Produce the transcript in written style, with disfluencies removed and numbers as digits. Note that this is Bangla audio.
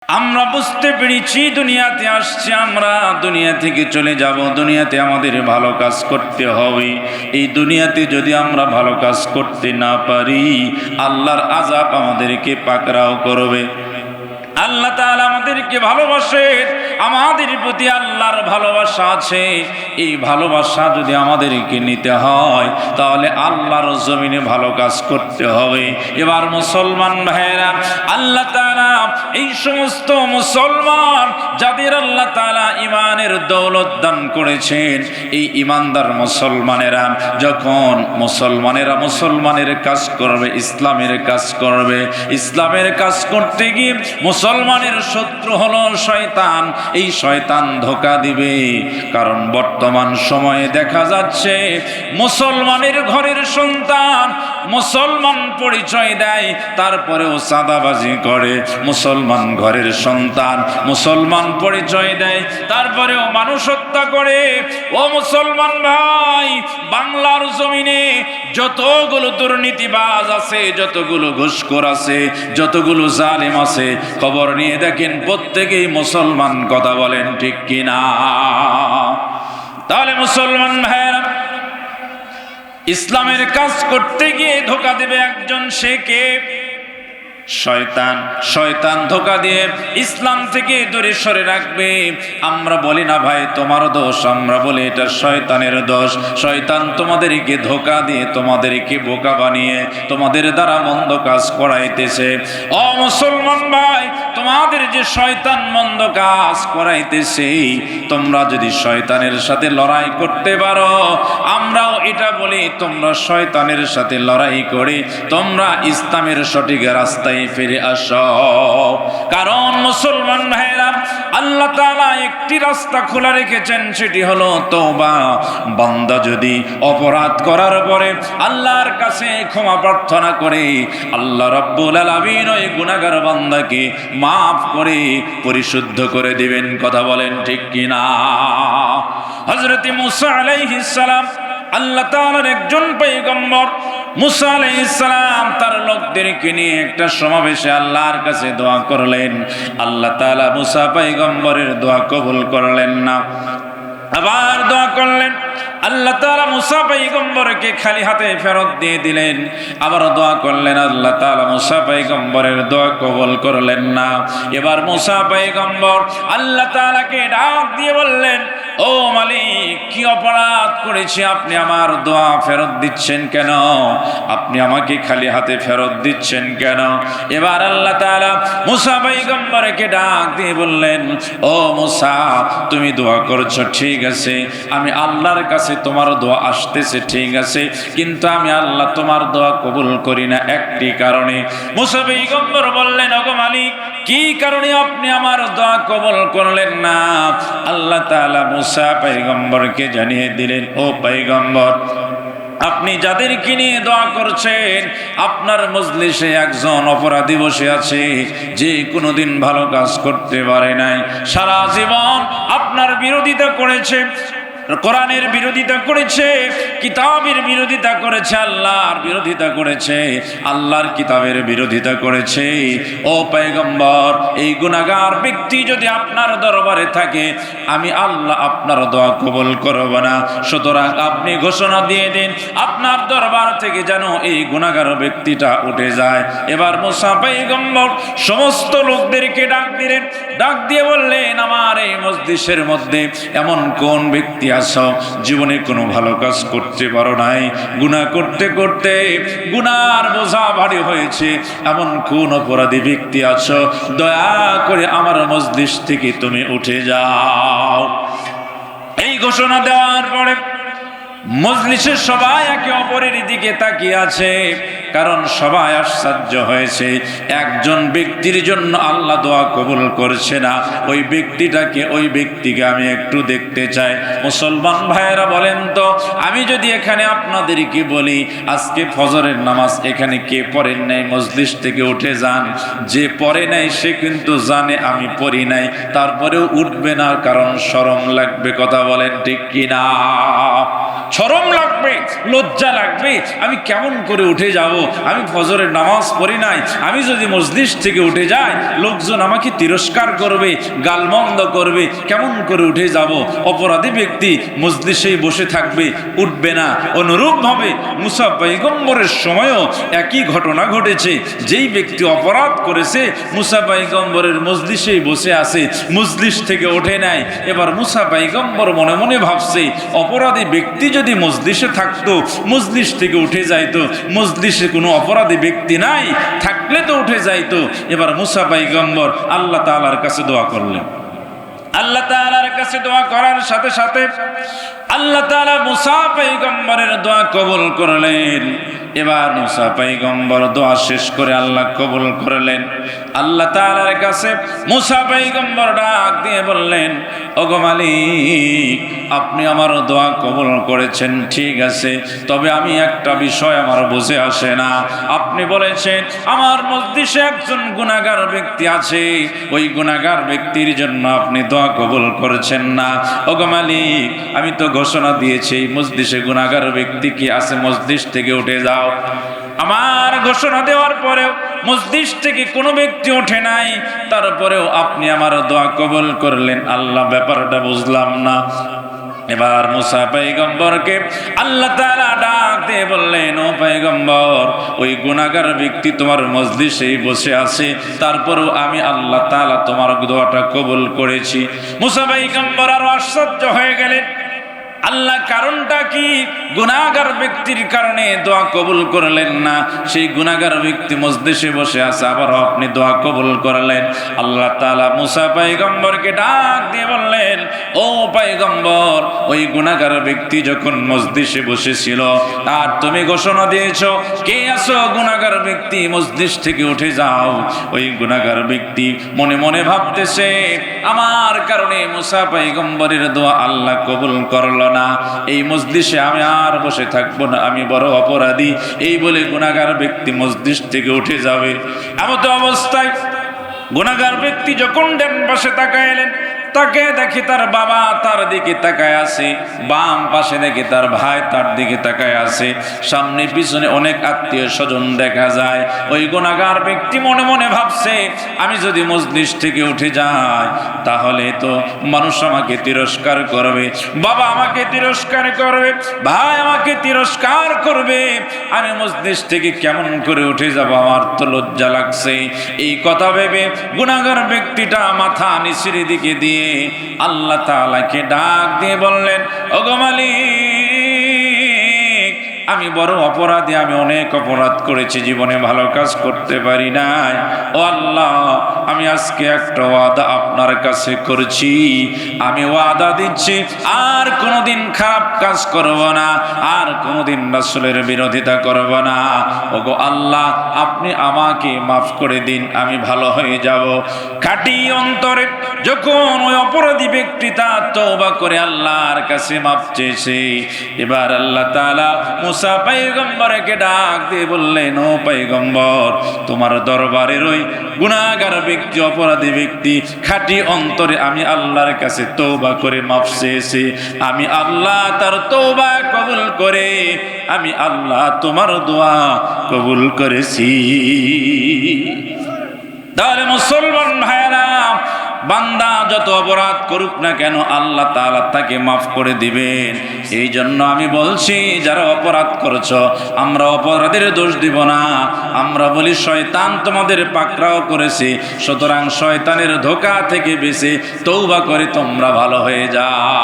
আমরা বুঝতে পেরেছি দুনিয়াতে আসছি, আমরা দুনিয়া থেকে চলে যাব। দুনিয়াতে আমাদের ভালো কাজ করতে হবে। এই দুনিয়াতে যদি আমরা ভালো কাজ করতে না পারি, আল্লাহর আযাব আমাদেরকে পাকড়াও করবে। আল্লাহ তাআলা আমাদেরকে ভালোবাসেন, আমাদের প্রতি আল্লাহর ভালোবাসা আছে। এই ভালোবাসা যদি আমাদেরকে নিতে হয়, তাহলে আল্লাহর জমিনে ভালো কাজ করতে হবে। এবার মুসলমান ভাইয়েরা, আল্লাহ তাআলা এই সমস্ত মুসলমান যাদের আল্লাহ তাআলা ঈমানের দৌলত দান করেছেন, এই ঈমানদার মুসলমানেরা যখন মুসলমানের কাজ করবে, ইসলামের কাজ করবে, ইসলামের কাজ করতে গিয়ে মুসলমানের শত্রু হলো শয়তান। এই শয়তান ধোঁকা দিবে, কারণ বর্তমান সময়ে দেখা যাচ্ছে মুসলমানের ঘরের সন্তান মুসলমান পরিচয় দেয়, তারপরেও চাঁদাবাজি করে। মুসলমান ঘরের সন্তান মুসলমান পরিচয় দেয়, তারপরেও মানুষ হত্যা করে। ও মুসলমান ভাই, বাংলার জমিনে যতগুলো দুর্নীতিবাজ আছে, যতগুলো ঘুষখোর আছে, যতগুলো জালেম আছে, খবর নিয়ে দেখেন প্রত্যেকেই মুসলমান। কথা বলেন ঠিক কিনা? তাহলে মুসলমান ভাইয়েরা, ইসলামের কাজ করতে গিয়ে ধোঁকা দেবে একজন, সে কে? শয়তান। শয়তান ধোঁকা দিয়ে ইসলাম থেকে দূরে সরে রাখবে। আমরা বলি না ভাই তোমার দোষ, আমরা বলি এটা শয়তানের দোষ। শয়তান তোমাদেরকে ধোঁকা দিয়ে, তোমাদেরকে বোকা বানিয়ে তোমাদের দ্বারা মন্দ কাজ করাইতেছে। ও মুসলমান ভাই, তোমাদের যে শয়তান মন্দ কাজ করাইতেছে, তোমরা যদি শয়তানের সাথে লড়াই করতে পারো, আমরাও এটা বলি তোমরা শয়তানের সাথে লড়াই করে তোমরা ইসলামের সঠিক রাস্তায় ফিরে আসো। কারণ মুসলমান ভাইরা, আল্লাহ তাআলা একটি রাস্তা খোলা রেখেছেন, সেটি হলো তওবা। বান্দা যদি অপরাধ করার পরে আল্লাহর কাছে ক্ষমা প্রার্থনা করে, আল্লাহ রাব্বুল আলামিন ওই গুনাহগার বান্দাকে মাফ করে পরিশুদ্ধ করে দিবেন। কথা বলেন ঠিক কিনা? হযরত মুসা আলাইহিস সালাম আল্লাহ তাআলার একজন পয়গম্বর। মুসা আলাইহিস সালাম তার লোকদেরকে নিয়ে একটা সমাবেশে আল্লাহর কাছে দোয়া করলেন। আল্লাহ তাআলা মুসা পয়গম্বরের দোয়া কবুল করলেন না, আবার দোয়া করলেন। আল্লাহ তাআলা মুসা পয়গম্বরকে খালি হাতে ফেরত দিয়ে দিলেন। আবার দোয়া করলেন, আল্লাহ তাআলা মুসা পয়গম্বরের দোয়া কবুল করলেন না। এবার মুসা পয়গম্বর আল্লাহ তাআলাকে ডাক দিয়ে বললেন, ও মালিক, কি অপরাধ করেছি আপনি আমার দোয়া ফেরত দিচ্ছেন কেন? আপনি আমাকে খালি হাতে ফেরত দিচ্ছেন কেন? এবার আল্লাহ তাআলা মুসা পয়গম্বরকে ডাক দিয়ে বললেন, ও মুসা, তুমি দোয়া করছো ঠিক আছে, আমি আল্লাহর কাছে তোমার দোয়া আসতেছে ঠিক আছে, কিন্তু আমি আল্লাহ তোমার দোয়া কবুল করি না একটি কারণে। মুসা পয়গম্বর বললেন, ওগো মালিক, কি কারণে আপনি আমার দোয়া কবুল করলেন না? আল্লাহ তাআলা মুসা পয়গম্বরকে জানিয়ে দিলেন, ও পয়গম্বর, আপনি যাদেরকে নিয়ে দোয়া করছেন, আপনার মজলিসে একজন অপরাধী বসে আছে, যে কোনোদিন ভালো কাজ করতে পারে নাই, সারা জীবন আপনার বিরোধিতা করেছে, কোরআনের বিরোধিতা করেছে, কিতাবের বিরোধিতা করেছে, আল্লাহর বিরোধিতা করেছে, আল্লাহর কিতাবের বিরোধিতা করেছে। ও পয়গম্বর, এই গুনাহগার ব্যক্তি যদি আপনার দরবারে থাকে, আমি আল্লাহ আপনার দোয়া কবুল করব না। সুতরাং আপনি ঘোষণা দিয়ে দিন, আপনার দরবার থেকে যেন এই গুনাহগার ব্যক্তিটা উঠে যায়। এবার মুসা পয়গম্বর সমস্ত লোকদেরকে ডাক দিলেন, ডাক দিয়ে বললেন, আমার এই মজলিসের মধ্যে এমন কোন ব্যক্তি আছো জীবনে কোনো ভালো কাজ করতে পারো নাই, গুনাহ করতে করতে গুনার বোঝা ভারী হয়েছে, এমন কোন অপরাধী ব্যক্তি আছো, দয়া করে আমার মজলিস থেকে তুমি উঠে যাও। এই ঘোষণা দেওয়ার পরে মজলিসের সবাই একে অপরের দিকে তাকিয়ে আছে, কারণ সবাই আশ্চর্য হয়েছে, একজন ব্যক্তির জন্য আল্লাহ দোয়া কবুল করছে না, ওই ব্যক্তিকে আমি একটু দেখতে চাই। মুসলমান ভাইয়েরা বলেন তো, আমি যদি এখানে আপনাদেরকে বলি, আজকে ফজরের নামাজ এখানে কে পড়েন নাই, মজলিস থেকে উঠে যান। যে পড়ে নাই সে কিন্তু জানে আমি পড়ি নাই, তারপরেও উঠবে না, কারণ শরম লাগবে। কথা বলেন ঠিক কিনা? শরম লাগবে, লজ্জা লাগবে, আমি কেমন করে উঠে যাব, আমি ফজরের নামাজ পড়ি নাই, আমি যদি মজলিস থেকে উঠে যাই লোকজন আমাকে তিরস্কার করবে, গালমন্দ করবে, কেমন করে উঠে যাব। অপরাধী ব্যক্তি মজলিসেই বসে থাকবে, উঠবে না। অনুরূপভাবে মুসা পয়গম্বরের সময়ও একই ঘটনা ঘটেছে। যেই ব্যক্তি অপরাধ করেছে মুসা পয়গম্বরের মজলিসেই বসে আছে, মজলিস থেকে ওঠে নাই। এবার মুসা পয়গম্বর মনে মনে ভাবছে, অপরাধী ব্যক্তি যদি মজলিসে থাকতো, মজলিস থেকে উঠে যাইতো, মজলিসে কোনো অপরাধী ব্যক্তি নাই, থাকলে তো উঠে যাইতো। এবার মুসা পয়গম্বর আল্লাহ তাআলার কাছে দোয়া করলেন। আল্লাহ তাআলার কাছে দোয়া করার সাথে সাথে আল্লাহ তাআলা মুসা পয়গম্বরের দোয়া কবুল করলেন। এবার মুসা পয়গম্বর দোয়া শেষ করে আল্লাহ কবুল করলেন। আল্লাহ তাআলার কাছে মুসা পয়গম্বর ডাক দিয়ে বললেন, ওগো মালিক, আপনি আমার দোয়া কবুল করেছেন ঠিক আছে, তবে আমি একটা বিষয় আমার বুঝে আসে না। আপনি বলেছেন আমার মজলিসে একজন গুনাহগার ব্যক্তি আছে, ওই গুনাহগার ব্যক্তির জন্য আপনি দোয়া কবুল করেছেন না। ওগো মালিক, আমি তো ঘোষণা দিয়েছি মজলিসে গুনাহগার ব্যক্তি কি আছে, মজলিস থেকে উঠে যাও। আমার ঘোষণা দেওয়ার পরেও মজলিস থেকে কোনো ব্যক্তি ওঠে নাই, তারপরেও আপনি আমার দোয়া কবুল করলেন। আল্লাহ, ব্যাপারটা বুঝলাম না। এবার মুসা পয়গম্বরকে আল্লাহ তাআলা ডাক দিয়ে বললেন, ও পয়গম্বর, ওই গুনাহগার ব্যক্তি তোমার মজলিসেই বসে আছে, তারপরেও আমি আল্লাহ তাআলা তোমার দোয়াটা কবুল করেছি। মুসা পয়গম্বর আরো আশ্চর্য হয়ে গেলেন। আল্লাহ কারণটা কি? গুনাহগার ব্যক্তির কারণে দোয়া কবুল করলেন না। সেই গুনাহগার ব্যক্তি মজলিসে বসে আছে, আবার আপনি দোয়া কবুল করলেন। আল্লাহ তাআলা মুসা পয়গম্বরকে ডাক দিয়ে বললেন, ও পয়গম্বর, ওই গুনাহগার ব্যক্তি যখন মজলিসে বসেছিল আর তুমি ঘোষণা দিয়েছো, কে আছো গুনাহগার ব্যক্তি মজলিস থেকে উঠে যাও, ওই গুনাহগার ব্যক্তি মনে মনে ভাবতেছে আমার কারণে মুসা পয়গম্বরের দোয়া আল্লাহ কবুল করল না, এই মজলিসে আমি আর বসে থাকবো না, আমি বড় অপরাধী। এই বলে গুনাহগার ব্যক্তি মজলিস থেকে উঠে যাবে। এমত অবস্থায় গুনাহগার ব্যক্তি যখন ডান পাশে তাকাইলেন, তাকে দেখি তার বাবা তার দিকে তাকায় আছে, বাম পাশে দেখি তার ভাই তার দিকে তাকায় আছে, সামনে পিছনে অনেক আত্মীয় স্বজন দেখা যায়। ওই গুনাহগার ব্যক্তি মনে মনে ভাবছে, আমি যদি মজলিস থেকে উঠে যাই তাহলে তো মানুষ আমাকে তিরস্কার করবে, বাবা আমাকে তিরস্কার করবে, ভাই আমাকে তিরস্কার করবে, আমি মজলিস থেকে কেমন করে উঠে যাব, আমার তো লজ্জা লাগছে। এই কথা ভেবে গুনাহগার ব্যক্তিটা মাথা নিচের দিকে দিয়ে আল্লাহ তাআলাকে ডাক দিয়ে বললেন, ওগো মালিক, আমি বড় অপরাধী, আমি অনেক অপরাধ করেছি, জীবনে ভালো কাজ করতে পারি নাই। ও আল্লাহ, আমি আজকে একটা ওয়াদা আপনার কাছে করছি, আমি ওয়াদা দিচ্ছি আর কোনোদিন খারাপ কাজ করব না, আর কোনোদিন রাসূলের বিরোধিতা করব না। ওগো আল্লাহ, আপনি আমাকে মাফ করে দিন, আমি ভালো হয়ে যাব। খাঁটি অন্তরে যখন ওই অপরাধী ব্যক্তিটা তওবা করে আল্লাহর কাছে মাফ চেয়েছে, এবার আল্লাহ তাআলা মুসা পয়গম্বরকে ডাক দিয়ে বললেন, ও পয়গম্বর, তোমার দরবারের ওই গুনাহগার ব্যক্তি, অপরাধী ব্যক্তি খাঁটি অন্তরে আমি আল্লাহর কাছে তওবা করে মাফ চেয়েছি, আমি আল্লাহ তার তওবা কবুল করে আমি আল্লাহ তোমার দোয়া কবুল করেছি। তাহলে মুসলমান ভাইরা, বান্দা যত অপরাধ করুক না কেন আল্লাহ তাআলা তাকে মাফ করে দিবেন। এই জন্য আমি বলছি, যারা অপরাধ করছো, আমরা অপরাধের দোষ দিব না, আমরা বলি শয়তান তোমাদের পাকড়াও করেছে, সুতরাং শয়তানের ধোঁকা থেকে বেঁচে তওবা করে তোমরা ভালো হয়ে যাও।